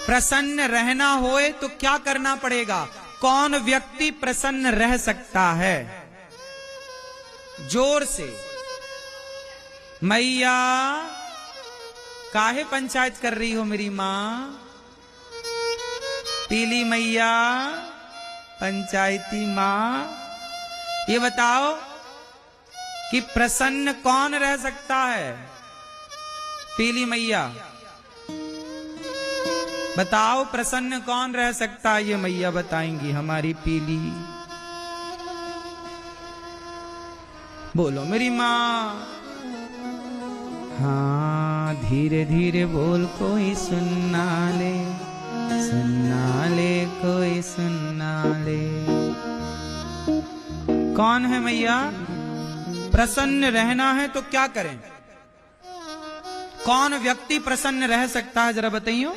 प्रसन्न रहना होए तो क्या करना पड़ेगा? कौन व्यक्ति प्रसन्न रह सकता है? जोर से मैया काहे पंचायत कर रही हो मेरी मां? पीली मैया, पंचायती मां, ये बताओ कि प्रसन्न कौन रह सकता है? पीली मैया बताओ, प्रसन्न कौन रह सकता है? ये मैया बताएंगी, हमारी पीली। बोलो मेरी मां। हाँ, धीरे धीरे बोल, कोई सुनना ले, सुनना ले, कोई सुनना ले। कौन है मैया? प्रसन्न रहना है तो क्या करें? कौन व्यक्ति प्रसन्न रह सकता है? जरा बताइए,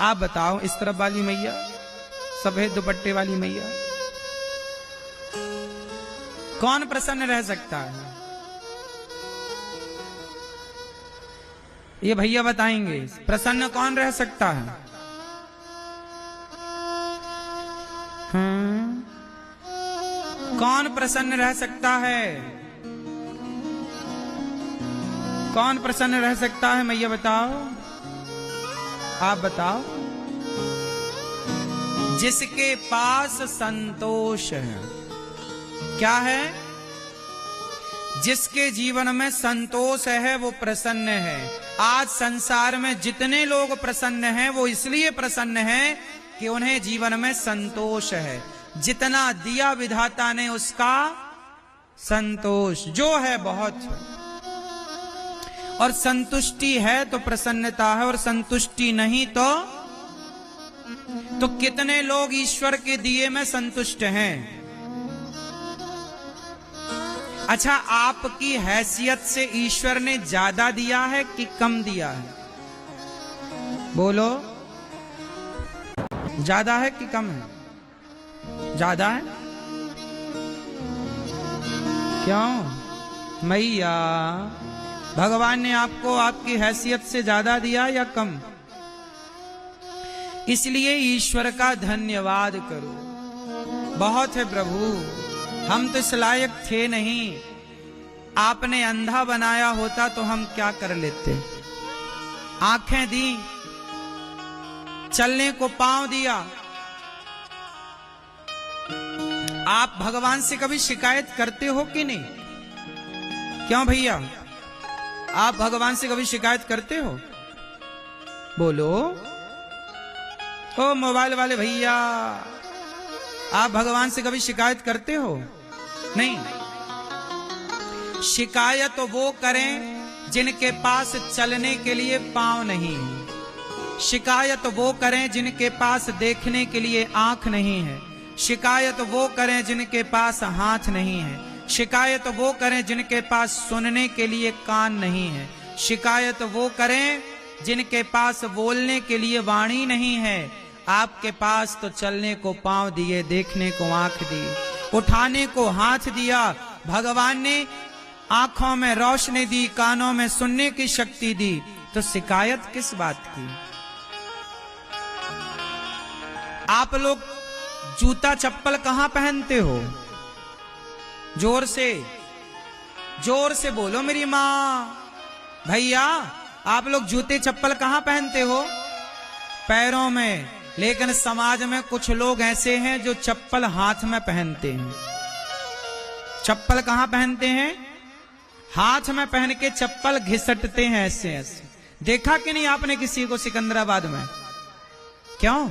आप बताओ। इस तरफ वाली मैया, सफेद दुपट्टे वाली मैया, कौन प्रसन्न रह सकता है? ये भैया बताएंगे, प्रसन्न कौन रह सकता है? कौन प्रसन्न रह सकता है? कौन प्रसन्न रह सकता है मैया बताओ, आप बताओ। जिसके पास संतोष है। क्या है? जिसके जीवन में संतोष है वो प्रसन्न है। आज संसार में जितने लोग प्रसन्न हैं वो इसलिए प्रसन्न हैं कि उन्हें जीवन में संतोष है। जितना दिया विधाता ने उसका संतोष जो है बहुत है। और संतुष्टि है तो प्रसन्नता है, और संतुष्टि नहीं तो कितने लोग ईश्वर के दिए में संतुष्ट हैं। अच्छा, आपकी हैसियत से ईश्वर ने ज्यादा दिया है कि कम दिया है? बोलो, ज्यादा है कि कम है? ज्यादा है। क्यों मैया? भगवान ने आपको आपकी हैसियत से ज्यादा दिया या कम? इसलिए ईश्वर का धन्यवाद करो। बहुत है प्रभु, हम तो इस लायक थे नहीं। आपने अंधा बनाया होता तो हम क्या कर लेते? आंखें दी, चलने को पांव दिया। आप भगवान से कभी शिकायत करते हो कि नहीं? क्यों भैया, आप भगवान से कभी शिकायत करते हो? बोलो। ओ मोबाइल वाले भैया, आप भगवान से कभी शिकायत करते हो? नहीं। शिकायत वो करें जिनके पास चलने के लिए पांव नहीं है। शिकायत वो करें जिनके पास देखने के लिए आंख नहीं है। शिकायत वो करें जिनके पास हाथ नहीं है। शिकायत वो करें जिनके पास सुनने के लिए कान नहीं है। शिकायत वो करें जिनके पास बोलने के लिए वाणी नहीं है। आपके पास तो चलने को पांव दिए, देखने को आंख दी, उठाने को हाथ दिया। भगवान ने आंखों में रोशनी दी, कानों में सुनने की शक्ति दी, तो शिकायत किस बात की? आप लोग जूता चप्पल कहां पहनते हो? जोर से बोलो मेरी मां। भैया, आप लोग जूते चप्पल कहां पहनते हो? पैरों में। लेकिन समाज में कुछ लोग ऐसे हैं जो चप्पल हाथ में पहनते हैं। चप्पल कहां पहनते हैं? हाथ में पहन के चप्पल घिसटते हैं ऐसे ऐसे। देखा कि नहीं आपने किसी को सिकंदराबाद में? क्यों?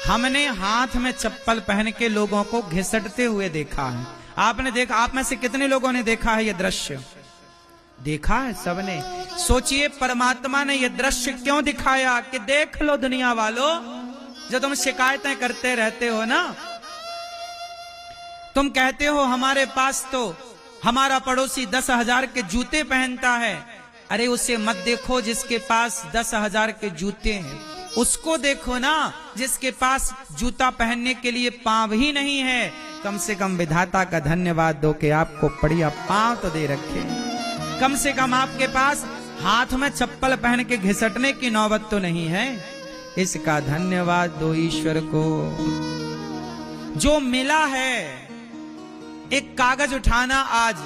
हमने हाथ में चप्पल पहन के लोगों को घिसटते हुए देखा है। आपने देखा? आप में से कितने लोगों ने देखा है ये दृश्य? देखा है सबने। सोचिए, परमात्मा ने ये दृश्य क्यों दिखाया कि देख लो दुनिया वालों, जो तुम शिकायतें करते रहते हो ना, तुम कहते हो हमारे पास तो हमारा पड़ोसी 10,000 के जूते पहनता है। अरे उसे मत देखो जिसके पास 10,000 के जूते हैं, उसको देखो ना जिसके पास जूता पहनने के लिए पांव ही नहीं है। कम से कम विधाता का धन्यवाद दो कि आपको बढ़िया पांव तो दे रखे। कम से कम आपके पास हाथ में चप्पल पहन के घिसटने की नौबत तो नहीं है। इसका धन्यवाद दो ईश्वर को। जो मिला है, एक कागज उठाना, आज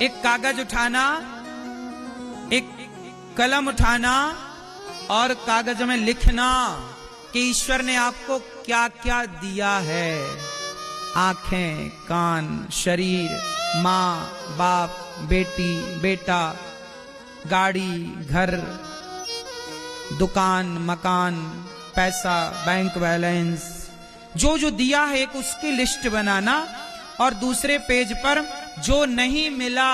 एक कागज उठाना, एक कलम उठाना और कागज में लिखना कि ईश्वर ने आपको क्या क्या दिया है। आंखें, कान, शरीर, माँ, बाप, बेटी, बेटा, गाड़ी, घर, दुकान, मकान, पैसा, बैंक बैलेंस, जो जो दिया है एक उसकी लिस्ट बनाना, और दूसरे पेज पर जो नहीं मिला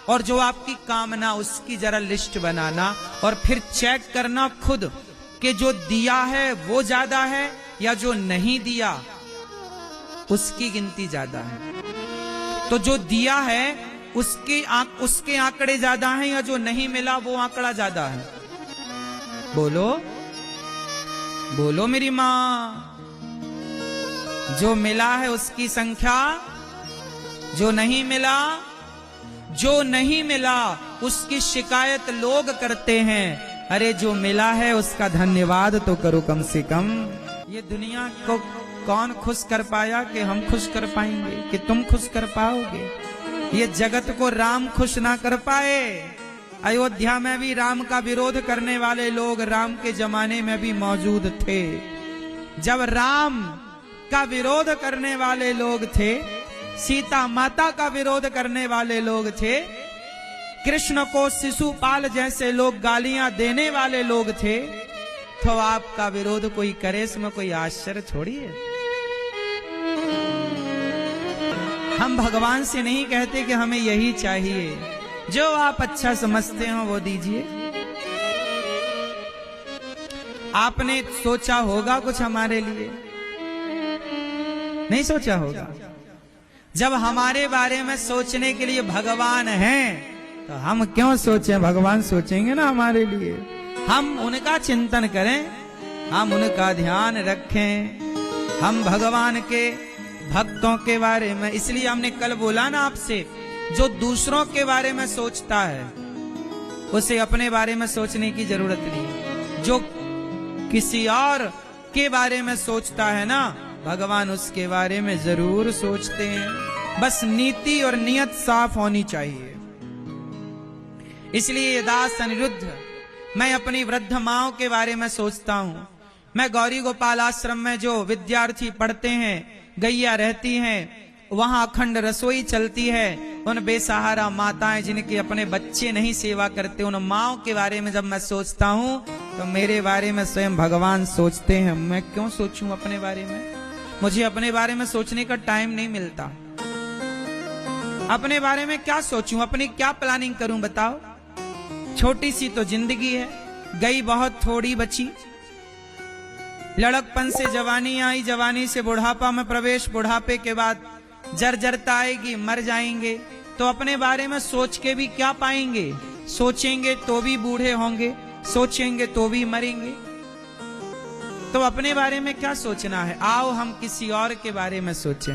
और जो आपकी कामना उसकी जरा लिस्ट बनाना, और फिर चेक करना खुद कि जो दिया है वो ज्यादा है या जो नहीं दिया उसकी गिनती ज्यादा है। तो जो दिया है उसके आंकड़े ज्यादा हैं या जो नहीं मिला वो आंकड़ा ज्यादा है? बोलो बोलो मेरी मां। जो मिला है उसकी संख्या, जो नहीं मिला उसकी शिकायत लोग करते हैं। अरे जो मिला है उसका धन्यवाद तो करो कम से कम। ये दुनिया को कौन खुश कर पाया कि हम खुश कर पाएंगे, कि तुम खुश कर पाओगे? ये जगत को राम खुश ना कर पाए। अयोध्या में भी राम का विरोध करने वाले लोग राम के जमाने में भी मौजूद थे। जब राम का विरोध करने वाले लोग थे, सीता माता का विरोध करने वाले लोग थे, कृष्ण को शिशुपाल जैसे लोग गालियां देने वाले लोग थे, तो आपका विरोध कोई करे इसमें कोई आश्चर्य थोड़ी है। हम भगवान से नहीं कहते कि हमें यही चाहिए, जो आप अच्छा समझते हो वो दीजिए। आपने सोचा होगा कुछ हमारे लिए? नहीं सोचा होगा। जब हमारे बारे में सोचने के लिए भगवान हैं तो हम क्यों सोचें? भगवान सोचेंगे ना हमारे लिए। हम उनका चिंतन करें, हम उनका ध्यान रखें, हम भगवान के भक्तों के बारे में। इसलिए हमने कल बोला ना आपसे, जो दूसरों के बारे में सोचता है उसे अपने बारे में सोचने की जरूरत नहीं। जो किसी और के बारे में सोचता है ना, भगवान उसके बारे में जरूर सोचते हैं। बस नीति और नियत साफ होनी चाहिए। इसलिए ये दास अनिरुद्ध, मैं अपनी वृद्ध माओं के बारे में सोचता हूँ। मैं गौरी गोपाल आश्रम में जो विद्यार्थी पढ़ते हैं, गैया रहती हैं, वहां अखंड रसोई चलती है। उन बेसहारा माताएं जिनके अपने बच्चे नहीं सेवा करते, उन माओं के बारे में जब मैं सोचता हूँ तो मेरे बारे में स्वयं भगवान सोचते हैं। मैं क्यों सोचूं अपने बारे में? मुझे अपने बारे में सोचने का टाइम नहीं मिलता। अपने बारे में क्या सोचूं, अपनी क्या प्लानिंग करूं बताओ? छोटी सी तो जिंदगी है, गई बहुत थोड़ी बची। लड़कपन से जवानी आई, जवानी से बुढ़ापा में प्रवेश, बुढ़ापे के बाद जर्जरता आएगी, मर जाएंगे। तो अपने बारे में सोच के भी क्या पाएंगे? सोचेंगे तो भी बूढ़े होंगे, सोचेंगे तो भी मरेंगे। तो अपने बारे में क्या सोचना है? आओ हम किसी और के बारे में सोचें।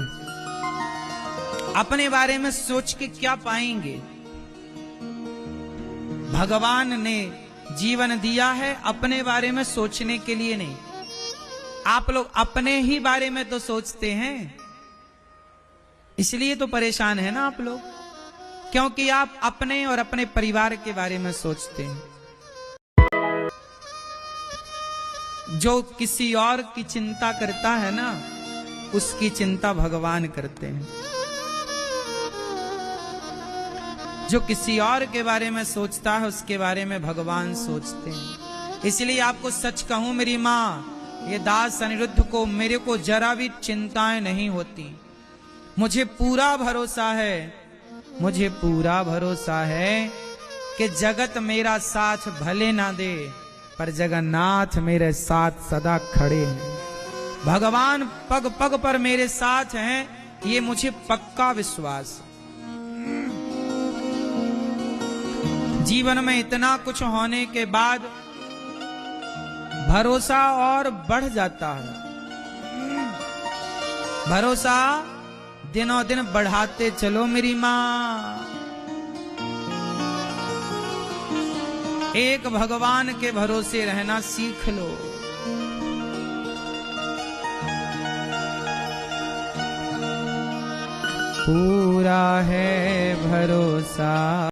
अपने बारे में सोच के क्या पाएंगे? भगवान ने जीवन दिया है अपने बारे में सोचने के लिए नहीं। आप लोग अपने ही बारे में तो सोचते हैं, इसलिए तो परेशान है ना आप लोग, क्योंकि आप अपने और अपने परिवार के बारे में सोचते हैं। जो किसी और की चिंता करता है ना, उसकी चिंता भगवान करते हैं। जो किसी और के बारे में सोचता है उसके बारे में भगवान सोचते हैं। इसलिए आपको सच कहूं मेरी माँ, ये दास अनिरुद्ध को, मेरे को जरा भी चिंताएं नहीं होती। मुझे पूरा भरोसा है, मुझे पूरा भरोसा है कि जगत मेरा साथ भले ना दे, पर जगन्नाथ मेरे साथ सदा खड़े हैं। भगवान पग पग पर मेरे साथ हैं, ये मुझे पक्का विश्वास। जीवन में इतना कुछ होने के बाद भरोसा और बढ़ जाता है। भरोसा दिनों दिन बढ़ाते चलो मेरी माँ। एक भगवान के भरोसे रहना सीख लो। पूरा है भरोसा